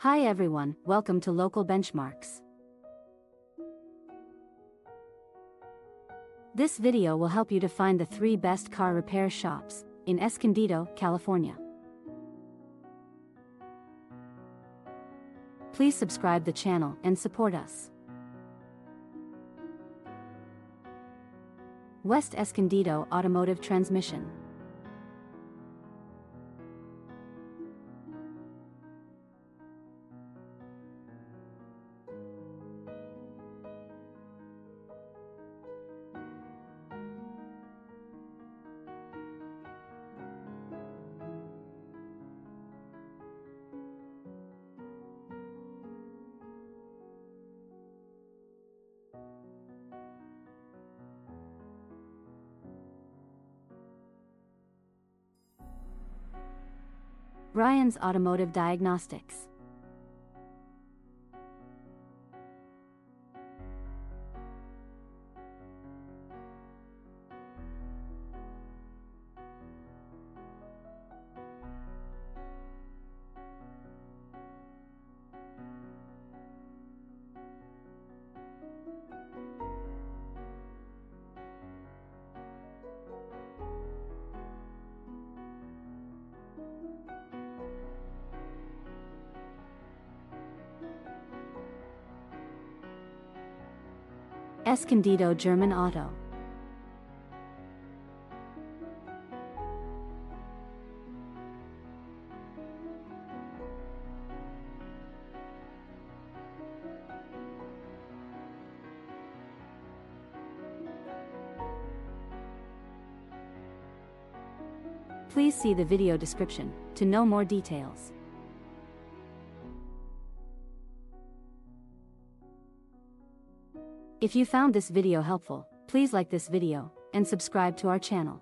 Hi everyone, welcome to Local Benchmarks. This video will help you to find the 3 best car repair shops in Escondido, California. Please subscribe the channel and support us. West Escondido Automotive Transmission. Ryan's Automotive Diagnostics. Escondido German Auto. Please see the video description to know more details. If you found this video helpful, please like this video and subscribe to our channel.